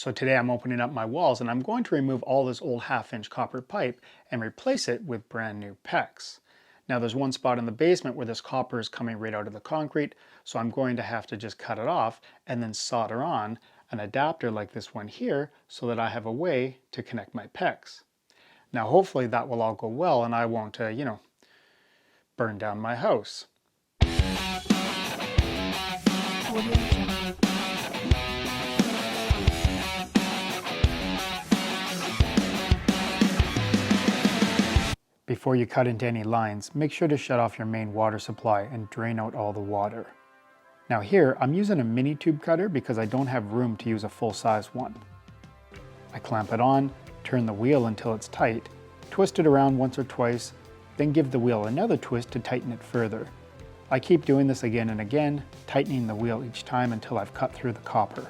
So today I'm opening up my walls and I'm going to remove all this old 1/2 inch copper pipe and replace it with brand new PEX. Now there's one spot in the basement where this copper is coming right out of the concrete, so I'm going to have to just cut it off and then solder on an adapter like this one here so that I have a way to connect my PEX. Now hopefully that will all go well and I won't, burn down my house. Before you cut into any lines, make sure to shut off your main water supply and drain out all the water. Now here, I'm using a mini tube cutter because I don't have room to use a full-size one. I clamp it on, turn the wheel until it's tight, twist it around once or twice, then give the wheel another twist to tighten it further. I keep doing this again and again, tightening the wheel each time until I've cut through the copper.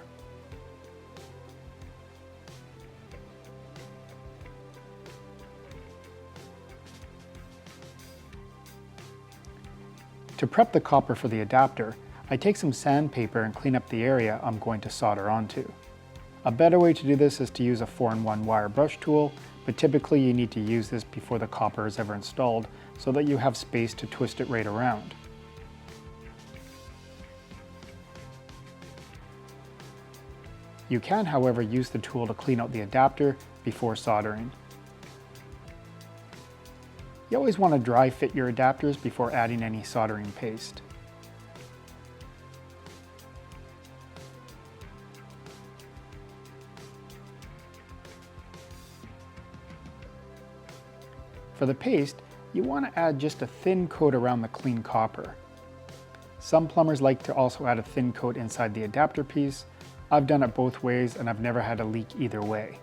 To prep the copper for the adapter, I take some sandpaper and clean up the area I'm going to solder onto. A better way to do this is to use a 4-in-1 wire brush tool, but typically you need to use this before the copper is ever installed so that you have space to twist it right around. You can, however, use the tool to clean out the adapter before soldering. You always want to dry fit your adapters before adding any soldering paste. For the paste, you want to add just a thin coat around the clean copper. Some plumbers like to also add a thin coat inside the adapter piece. I've done it both ways and I've never had a leak either way.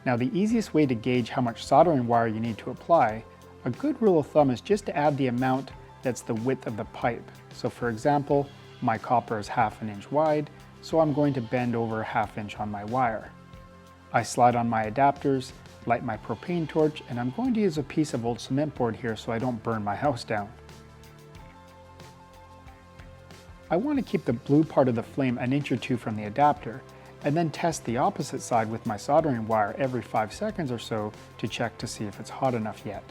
Now the easiest way to gauge how much soldering wire you need to apply, a good rule of thumb is just to add the amount that's the width of the pipe. So for example, my copper is 1/2 inch wide, so I'm going to bend over 1/2 inch on my wire. I slide on my adapters, light my propane torch, and I'm going to use a piece of old cement board here so I don't burn my house down. I want to keep the blue part of the flame an inch or two from the adapter, and then test the opposite side with my soldering wire every 5 seconds or so to check to see if it's hot enough yet.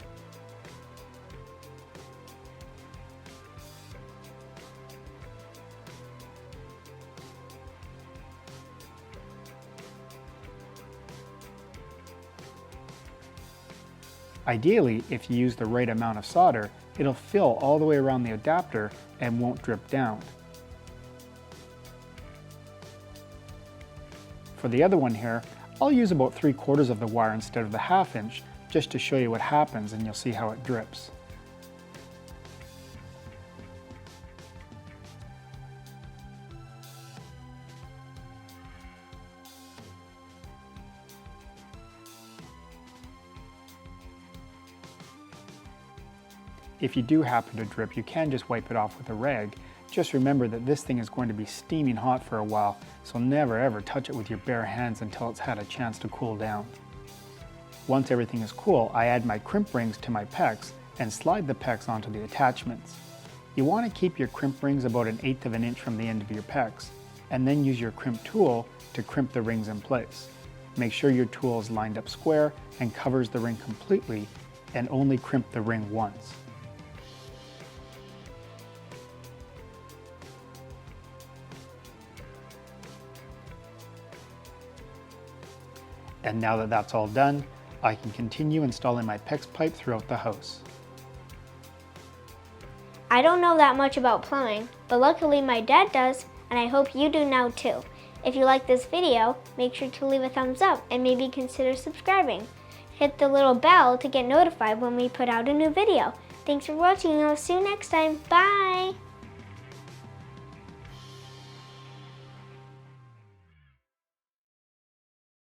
Ideally, if you use the right amount of solder, it'll fill all the way around the adapter and won't drip down. For the other one here, I'll use about 3/4 of the wire instead of the 1/2 inch, just to show you what happens and you'll see how it drips. If you do happen to drip, you can just wipe it off with a rag. Just remember that this thing is going to be steaming hot for a while, so never ever touch it with your bare hands until it's had a chance to cool down. Once everything is cool, I add my crimp rings to my PEX and slide the PEX onto the attachments. You want to keep your crimp rings about 1/8 of an inch from the end of your PEX, and then use your crimp tool to crimp the rings in place. Make sure your tool is lined up square and covers the ring completely, and only crimp the ring once. And now that that's all done, I can continue installing my PEX pipe throughout the house. I don't know that much about plumbing, but luckily my dad does, and I hope you do now too. If you like this video, make sure to leave a thumbs up and maybe consider subscribing. Hit the little bell to get notified when we put out a new video. Thanks for watching, and I'll see you next time. Bye!